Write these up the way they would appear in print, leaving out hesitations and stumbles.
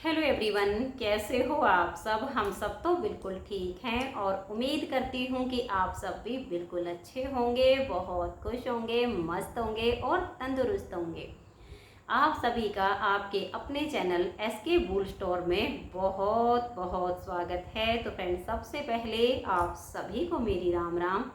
Hello everyone, कैसे हो आप सब। हम सब तो बिल्कुल ठीक हैं और उम्मीद करती हूँ कि आप सब भी बिल्कुल अच्छे होंगे, बहुत खुश होंगे, मस्त होंगे और तंदुरुस्त होंगे। आप सभी का आपके अपने चैनल एसके बूल स्टोर में बहुत बहुत स्वागत है। तो फ्रेंड्स, सबसे पहले आप सभी को मेरी राम राम।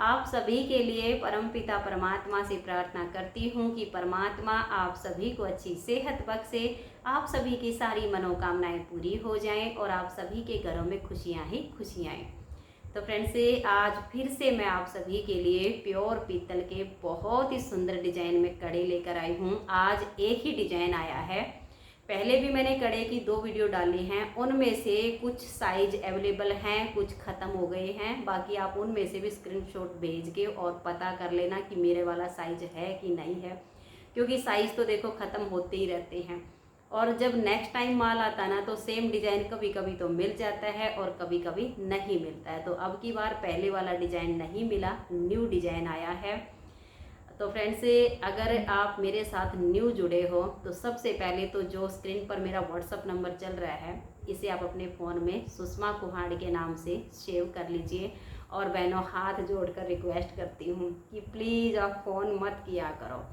आप सभी के लिए परमपिता परमात्मा से प्रार्थना करती हूँ कि परमात्मा आप सभी को अच्छी सेहत बख्शे, आप सभी की सारी मनोकामनाएं पूरी हो जाएं और आप सभी के घरों में खुशियाँ ही खुशियाँ आएँ। तो फ्रेंड्स, आज फिर से मैं आप सभी के लिए प्योर पीतल के बहुत ही सुंदर डिजाइन में कड़े लेकर आई हूँ। आज एक ही डिजाइन आया है। पहले भी मैंने कड़े की 2 वीडियो डाली हैं, उनमें से कुछ साइज अवेलेबल हैं, कुछ ख़त्म हो गए हैं। बाकी आप उनमें से भी स्क्रीनशॉट भेज के और पता कर लेना कि मेरे वाला साइज है कि नहीं है, क्योंकि साइज़ तो देखो ख़त्म होते ही रहते हैं। और जब नेक्स्ट टाइम माल आता है ना, तो सेम डिज़ाइन कभी कभी तो मिल जाता है और कभी कभी नहीं मिलता है। तो अब की बार पहले वाला डिज़ाइन नहीं मिला, न्यू डिज़ाइन आया है। तो फ्रेंड्स, अगर आप मेरे साथ न्यू जुड़े हो तो सबसे पहले तो जो स्क्रीन पर मेरा व्हाट्सअप नंबर चल रहा है, इसे आप अपने फ़ोन में सुषमा कुहाड़ के नाम से सेव कर लीजिए। और बहनों, हाथ जोड़कर रिक्वेस्ट करती हूँ कि प्लीज़ आप फ़ोन मत किया करो।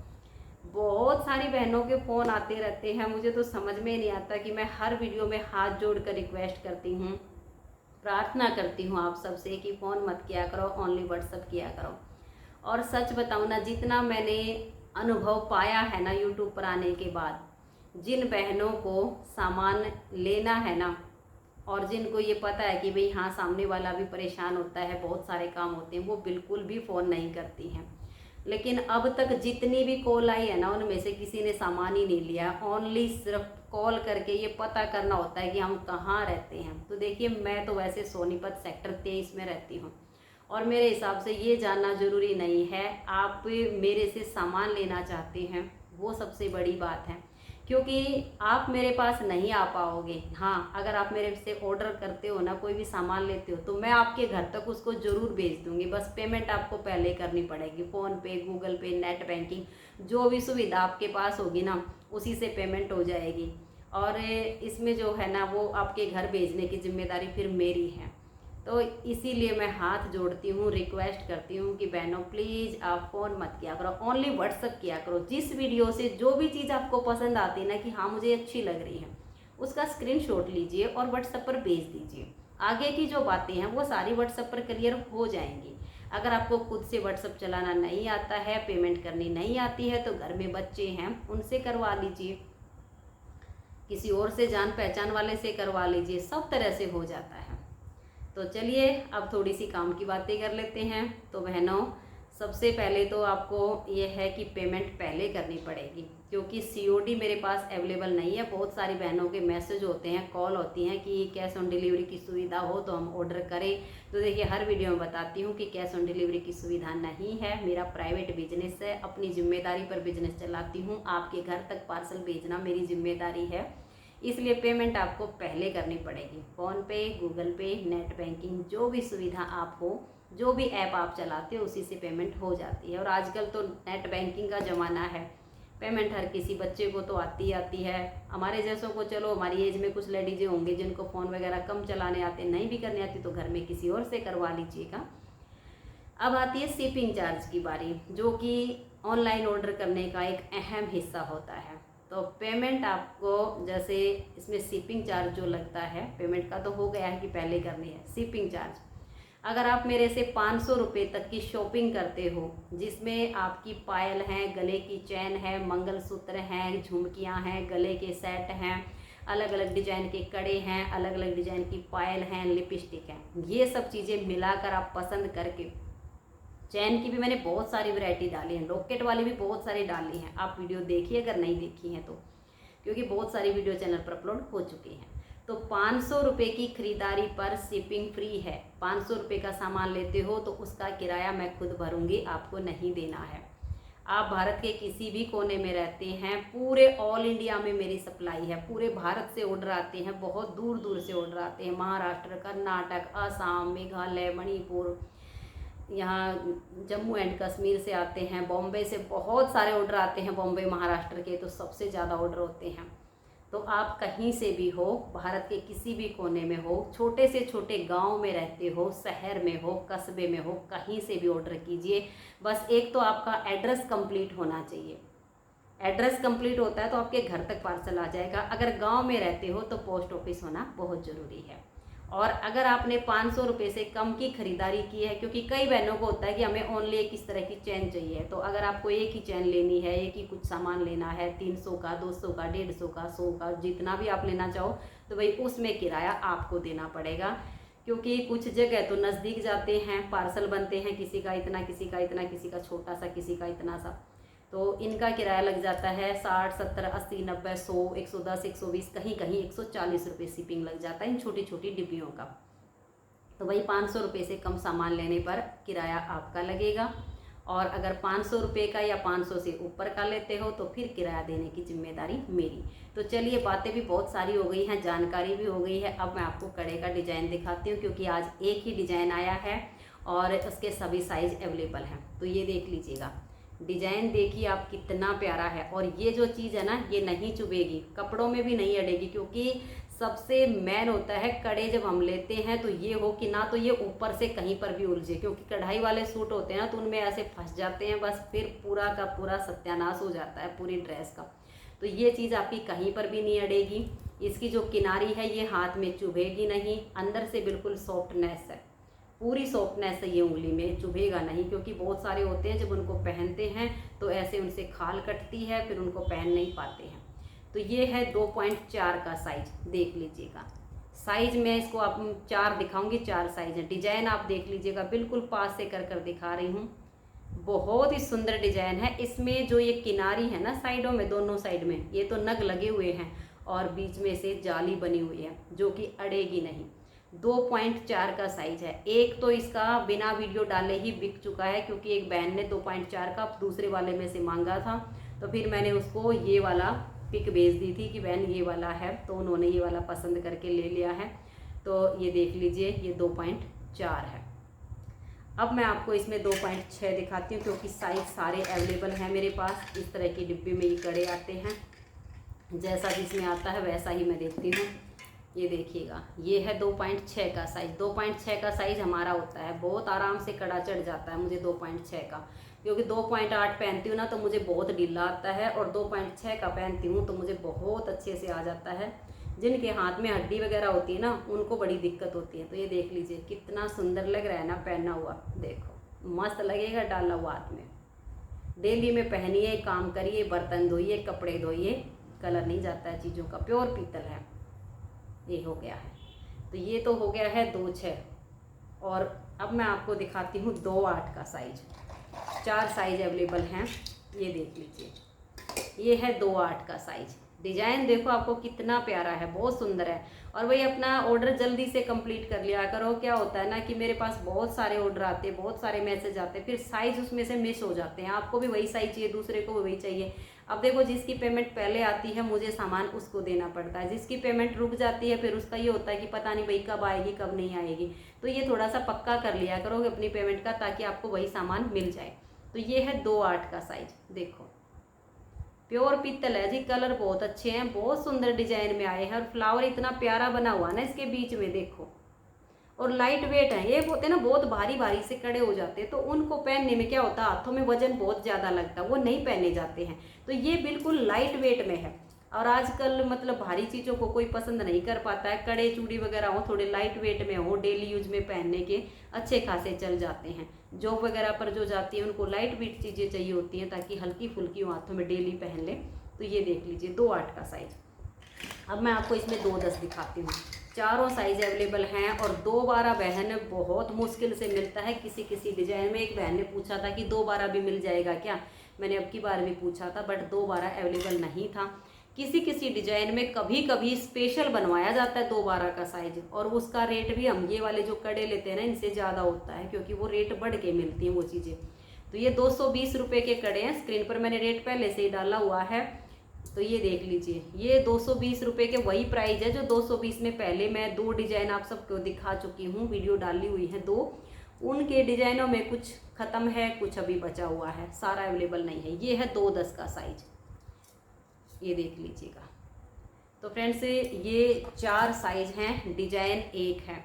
बहुत सारी बहनों के फ़ोन आते रहते हैं, मुझे तो समझ में नहीं आता कि मैं हर वीडियो में हाथ जोड़कर रिक्वेस्ट करती हूँ, प्रार्थना करती हूँ आप सबसे कि फ़ोन मत किया करो, ओनली व्हाट्सअप किया करो। और सच बताऊँ ना, जितना मैंने अनुभव पाया है ना यूट्यूब पर आने के बाद, जिन बहनों को सामान लेना है ना, और जिनको ये पता है कि भाई हाँ, सामने वाला भी परेशान होता है, बहुत सारे काम होते हैं, वो बिल्कुल भी फ़ोन नहीं करती हैं। लेकिन अब तक जितनी भी कॉल आई है ना, उनमें से किसी ने सामान ही नहीं लिया। ओनली सिर्फ कॉल करके ये पता करना होता है कि हम कहाँ रहते हैं। तो देखिए, मैं तो वैसे सोनीपत सेक्टर 23 में रहती हूँ और मेरे हिसाब से ये जानना ज़रूरी नहीं है। आप मेरे से सामान लेना चाहते हैं, वो सबसे बड़ी बात है, क्योंकि आप मेरे पास नहीं आ पाओगे। हाँ, अगर आप मेरे से ऑर्डर करते हो ना, कोई भी सामान लेते हो, तो मैं आपके घर तक उसको ज़रूर भेज दूँगी। बस पेमेंट आपको पहले करनी पड़ेगी, फ़ोन पे, गूगल पे, नेट बैंकिंग, जो भी सुविधा आपके पास होगी ना, उसी से पेमेंट हो जाएगी। और इसमें जो है ना, वो आपके घर भेजने की जिम्मेदारी फिर मेरी है। तो इसीलिए मैं हाथ जोड़ती हूँ, रिक्वेस्ट करती हूँ कि बहनों प्लीज़ आप फ़ोन मत किया करो, ओनली व्हाट्सअप किया करो। जिस वीडियो से जो भी चीज़ आपको पसंद आती है ना, कि हाँ मुझे अच्छी लग रही है, उसका स्क्रीनशॉट लीजिए और व्हाट्सएप पर भेज दीजिए। आगे की जो बातें हैं वो सारी व्हाट्सएप पर क्लियर हो जाएंगी। अगर आपको खुद से व्हाट्सएप चलाना नहीं आता है, पेमेंट करनी नहीं आती है, तो घर में बच्चे हैं, उनसे करवा लीजिए, किसी और से जान पहचान वाले से करवा लीजिए, सब तरह से हो जाता है। तो चलिए, अब थोड़ी सी काम की बातें कर लेते हैं। तो बहनों, सबसे पहले तो आपको ये है कि पेमेंट पहले करनी पड़ेगी, क्योंकि सीओडी मेरे पास अवेलेबल नहीं है। बहुत सारी बहनों के मैसेज होते हैं, कॉल होती हैं कि कैश ऑन डिलीवरी की सुविधा हो तो हम ऑर्डर करें। तो देखिए, हर वीडियो में बताती हूँ कि कैश ऑन डिलीवरी की सुविधा नहीं है। मेरा प्राइवेट बिजनेस है, अपनी जिम्मेदारी पर बिजनेस चलाती हूँ। आपके घर तक पार्सल भेजना मेरी जिम्मेदारी है, इसलिए पेमेंट आपको पहले करनी पड़ेगी। फ़ोन पे, गूगल पे, नेट बैंकिंग, जो भी सुविधा आप हो, जो भी ऐप आप चलाते हो, उसी से पेमेंट हो जाती है। और आजकल तो नेट बैंकिंग का ज़माना है, पेमेंट हर किसी बच्चे को तो आती आती है। हमारे जैसों को, चलो हमारी एज में कुछ लेडीजें होंगे जिनको फ़ोन वगैरह कम चलाने आते, नहीं भी करने आती, तो घर में किसी और से करवा लीजिएगा। अब आती है शिपिंग चार्ज की बारी, जो कि ऑनलाइन ऑर्डर करने का एक अहम हिस्सा होता है। तो पेमेंट आपको, जैसे इसमें शिपिंग चार्ज जो लगता है, पेमेंट का तो हो गया है कि पहले करनी है। शिपिंग चार्ज, अगर आप मेरे से 500 रुपये तक की शॉपिंग करते हो, जिसमें आपकी पायल हैं, गले की चैन है, मंगलसूत्र हैं, झुमकियां हैं, गले के सेट हैं, अलग अलग डिजाइन के कड़े हैं, अलग अलग डिजाइन की पायल हैं, लिपस्टिक हैं, ये सब चीज़ें मिलाकर आप पसंद करके, चैन की भी मैंने बहुत सारी वैरायटी डाली है, लॉकेट वाली भी बहुत सारी डाली हैं। आप वीडियो देखिए अगर नहीं देखी हैं तो, क्योंकि बहुत सारी वीडियो चैनल पर अपलोड हो चुकी हैं। तो 500 रुपये की खरीदारी पर शिपिंग फ्री है। 500 रुपये का सामान लेते हो तो उसका किराया मैं खुद भरूंगी, आपको नहीं देना है। आप भारत के किसी भी कोने में रहते हैं, पूरे ऑल इंडिया में मेरी सप्लाई है। पूरे भारत से ऑर्डर आते हैं, बहुत दूर दूर से ऑर्डर आते हैं, महाराष्ट्र, कर्नाटक, असम, मेघालय, मणिपुर, यहाँ जम्मू एंड कश्मीर से आते हैं, बॉम्बे से बहुत सारे ऑर्डर आते हैं, बॉम्बे महाराष्ट्र के तो सबसे ज़्यादा ऑर्डर होते हैं। तो आप कहीं से भी हो, भारत के किसी भी कोने में हो, छोटे से छोटे गांव में रहते हो, शहर में हो, कस्बे में हो, कहीं से भी ऑर्डर कीजिए। बस एक तो आपका एड्रेस कंप्लीट होना चाहिए। एड्रेस कंप्लीट होता है तो आपके घर तक पार्सल आ जाएगा। अगर गांव में रहते हो तो पोस्ट ऑफिस होना बहुत ज़रूरी है। और अगर आपने 500 रुपये से कम की खरीदारी की है, क्योंकि कई बहनों को होता है कि हमें ओनली एक इस तरह की चैन चाहिए, तो अगर आपको एक ही चैन लेनी है, एक ही कुछ सामान लेना है, 300 का, 200 का, 150 का, 100 का, जितना भी आप लेना चाहो, तो भाई उसमें किराया आपको देना पड़ेगा। क्योंकि कुछ जगह तो नज़दीक जाते हैं, पार्सल बनते हैं, किसी का इतना, किसी का इतना, किसी का छोटा सा, किसी का इतना सा, तो इनका किराया लग जाता है 60, 70, 80, 90, 100, 110, 120, कहीं कहीं 140 रुपये शिपिंग लग जाता है इन छोटी छोटी डिब्बियों का। तो वही 500 रुपये से कम सामान लेने पर किराया आपका लगेगा। और अगर 500 रुपये का या 500 से ऊपर का लेते हो तो फिर किराया देने की जिम्मेदारी मेरी। तो चलिए, बातें भी बहुत सारी हो गई हैं, जानकारी भी हो गई है। अब मैं आपको कड़े का डिज़ाइन दिखाती हूँ, क्योंकि आज एक ही डिज़ाइन आया है और उसके सभी साइज़ अवेलेबल हैं। तो ये देख लीजिएगा, डिजाइन देखिए आप कितना प्यारा है। और ये जो चीज़ है ना, ये नहीं चुभेगी, कपड़ों में भी नहीं अड़ेगी, क्योंकि सबसे मेन होता है कड़े जब हम लेते हैं तो ये हो कि ना तो ये ऊपर से कहीं पर भी उलझे, क्योंकि कढ़ाई वाले सूट होते हैं ना तो उनमें ऐसे फंस जाते हैं, बस फिर पूरा का पूरा सत्यानाश हो जाता है पूरी ड्रेस का। तो ये चीज़ आपकी कहीं पर भी नहीं अड़ेगी। इसकी जो किनारी है ये हाथ में चुभेगी नहीं, अंदर से बिल्कुल सॉफ्टनेस है, पूरी सॉफ्टनेस है, ये उंगली में चुभेगा नहीं। क्योंकि बहुत सारे होते हैं जब उनको पहनते हैं तो ऐसे उनसे खाल कटती है, फिर उनको पहन नहीं पाते हैं। तो ये है 2.4 का साइज, देख लीजिएगा। साइज में इसको आप 4 दिखाऊंगी, 4 साइज है। डिजाइन आप देख लीजिएगा, बिल्कुल पास से कर दिखा रही हूँ। बहुत ही सुंदर डिजाइन है। इसमें जो ये किनारी है ना साइडों में, दोनों साइड में ये तो नग लगे हुए हैं और बीच में से जाली बनी हुई है जो कि अड़ेगी नहीं। 2.4 का साइज है। एक तो इसका बिना वीडियो डाले ही बिक चुका है, क्योंकि एक बहन ने 2.4 का दूसरे वाले में से मांगा था, तो फिर मैंने उसको ये वाला पिक भेज दी थी कि बहन ये वाला है, तो उन्होंने ये वाला पसंद करके ले लिया है। तो ये देख लीजिए, ये 2.4 है। अब मैं आपको इसमें 2.6 दिखाती हूँ, क्योंकि साइज सारे अवेलेबल हैं मेरे पास। इस तरह की डिब्बी में ये कड़े आते हैं, जैसा जिसमें आता है वैसा ही मैं देखती हूँ। ये देखिएगा, ये है 2.6 का साइज। 2.6 का साइज हमारा होता है, बहुत आराम से कड़ा चढ़ जाता है मुझे 2.6 का, क्योंकि 2.8 पहनती हूँ ना तो मुझे बहुत ढीला आता है, और 2.6 का पहनती हूँ तो मुझे बहुत अच्छे से आ जाता है। जिनके हाथ में हड्डी वगैरह होती है ना, उनको बड़ी दिक्कत होती है। तो ये देख लीजिए कितना सुंदर लग रहा है ना पहना हुआ, देखो मस्त लगेगा डाला हुआ हाथ में। डेली में पहनिए, काम करिए, बर्तन धोइए, कपड़े धोइए, कलर नहीं जाता है चीज़ों का, प्योर पीतल है। ये हो गया है, तो ये तो हो गया है 2.6। और अब मैं आपको दिखाती हूँ 2.8 का साइज। 4 साइज अवेलेबल हैं, ये देख लीजिए। ये है 2.8 का साइज। डिजाइन देखो आपको कितना प्यारा है, बहुत सुंदर है। और वही अपना ऑर्डर जल्दी से कंप्लीट कर लिया करो। क्या होता है ना कि मेरे पास बहुत सारे ऑर्डर आते हैं, बहुत सारे मैसेज आते हैं, फिर साइज उसमें से मिस हो जाते हैं। आपको भी वही साइज चाहिए, दूसरे को भी वही चाहिए। अब देखो, जिसकी पेमेंट पहले आती है मुझे सामान उसको देना पड़ता है, जिसकी पेमेंट रुक जाती है फिर उसका ये होता है कि पता नहीं भाई कब आएगी कब नहीं आएगी। तो ये थोड़ा सा पक्का कर लिया करो अपनी पेमेंट का, ताकि आपको वही सामान मिल जाए। तो ये है 2.8 का साइज, देखो प्योर पीतल है जी, कलर बहुत अच्छे हैं, बहुत सुंदर डिजाइन में आए हैं। और फ्लावर इतना प्यारा बना हुआ ना इसके बीच में, देखो। और लाइट वेट है। ये होते ना बहुत भारी भारी से कड़े हो जाते हैं, तो उनको पहनने में क्या होता है, हाथों में वजन बहुत ज़्यादा लगता है, वो नहीं पहने जाते हैं। तो ये बिल्कुल लाइट वेट में है। और आजकल मतलब भारी चीज़ों को कोई पसंद नहीं कर पाता है। कड़े चूड़ी वगैरह हो, थोड़े लाइट वेट में हो, डेली यूज में पहनने के अच्छे खासे चल जाते हैं। जॉब वगैरह पर जो जाती है उनको लाइट वेट चीज़ें चाहिए होती हैं, ताकि हल्की फुल्की हाथों में डेली पहन ले। तो ये देख लीजिए 2.8 का साइज। अब मैं आपको इसमें 2.10 दिखाती हूँ। चारों साइज अवेलेबल हैं। और 2.12 बहन बहुत मुश्किल से मिलता है किसी किसी डिजाइन में। एक बहन ने पूछा था कि 2.12 भी मिल जाएगा क्या, मैंने अब की बार भी पूछा था, बट 2.12 अवेलेबल नहीं था। किसी किसी डिजाइन में कभी कभी स्पेशल बनवाया जाता है 2.12 का साइज, और उसका रेट भी हम ये वाले जो कड़े लेते हैं ना इनसे ज़्यादा होता है, क्योंकि वो रेट बढ़ के मिलती हैं वो चीज़ें। तो ये 220 रुपये के कड़े हैं, स्क्रीन पर मैंने रेट पहले से ही डाला हुआ है। तो ये देख लीजिए, ये 220 रुपये के वही प्राइस है जो 220 में पहले मैं 2 डिजाइन आप सबको दिखा चुकी हूँ, वीडियो डाली हुई है 2। उनके डिजाइनों में कुछ खत्म है, कुछ अभी बचा हुआ है, सारा अवेलेबल नहीं है। ये है 2.10 का साइज, ये देख लीजिएगा। तो फ्रेंड्स ये 4 साइज हैं, डिजाइन एक है।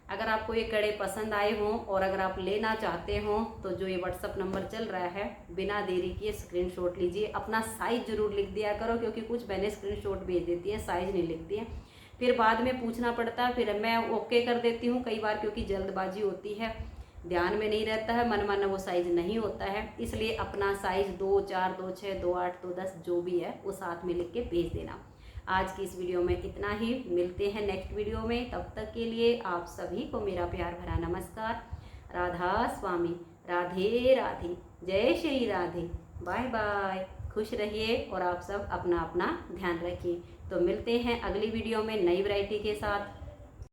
अगर आपको ये कड़े पसंद आए हों और अगर आप लेना चाहते हों तो जो ये व्हाट्सअप नंबर चल रहा है, बिना देरी किए स्क्रीनशॉट लीजिए। अपना साइज़ ज़रूर लिख दिया करो, क्योंकि कुछ बहनें स्क्रीनशॉट भेज देती हैं, साइज़ नहीं लिखती हैं, फिर बाद में पूछना पड़ता है। फिर मैं ओके कर देती हूँ कई बार, क्योंकि जल्दबाजी होती है, ध्यान में नहीं रहता है, मन माना वो साइज़ नहीं होता है। इसलिए अपना साइज़ 2, 4, 2, 6, 2, 8, 2, 10 जो भी है वो साथ में लिख के भेज देना। आज की इस वीडियो में इतना ही, मिलते हैं नेक्स्ट वीडियो में। तब तक के लिए आप सभी को मेरा प्यार भरा नमस्कार। राधा स्वामी, राधे राधे, जय श्री राधे, बाय बाय। खुश रहिए और आप सब अपना अपना ध्यान रखिए। तो मिलते हैं अगली वीडियो में नई वैरायटी के साथ।